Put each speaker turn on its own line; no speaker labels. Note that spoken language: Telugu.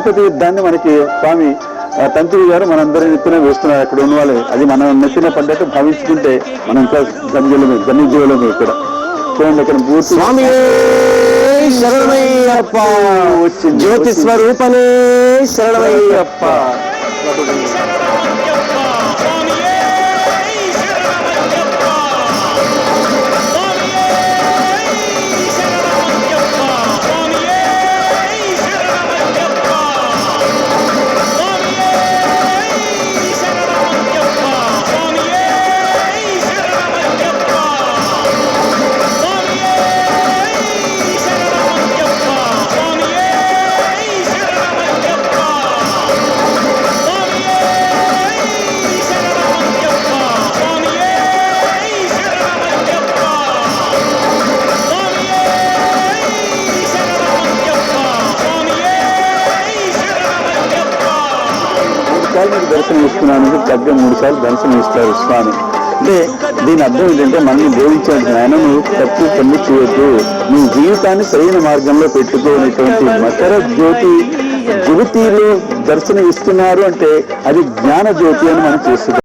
సరస్వతి యుద్ధాన్ని మనకి స్వామి తంత్రి గారు మనందరి నెత్తిన వేస్తున్నారు. అక్కడ ఉన్న వాళ్ళే అది మనం నెత్తిన పడ్డట్టు భావించుకుంటే మనం ఇంకా ధన్యజీవులమే. ఇక్కడ చూడండి, ఇక్కడ పూర్తి
స్వామి శరణమయ్యప్ప, జ్యోతి స్వరూపనే శరణమయ్యప్ప. మీకు దర్శనం ఇస్తున్నాను, తగ్గ 3 సార్లు దర్శనం ఇస్తారు స్వామి. అంటే దీని అర్థం ఏంటంటే మనల్ని బోధించాల్సిన ఆయన నువ్వు తప్పు పని చేయొద్దు, నీ జీవితాన్ని సరైన మార్గంలో పెట్టుకోనేటువంటి మకర జ్యోతిలో దర్శనం ఇస్తున్నారు అంటే అది జ్ఞాన జ్యోతి అని మనం చేస్తున్నాం.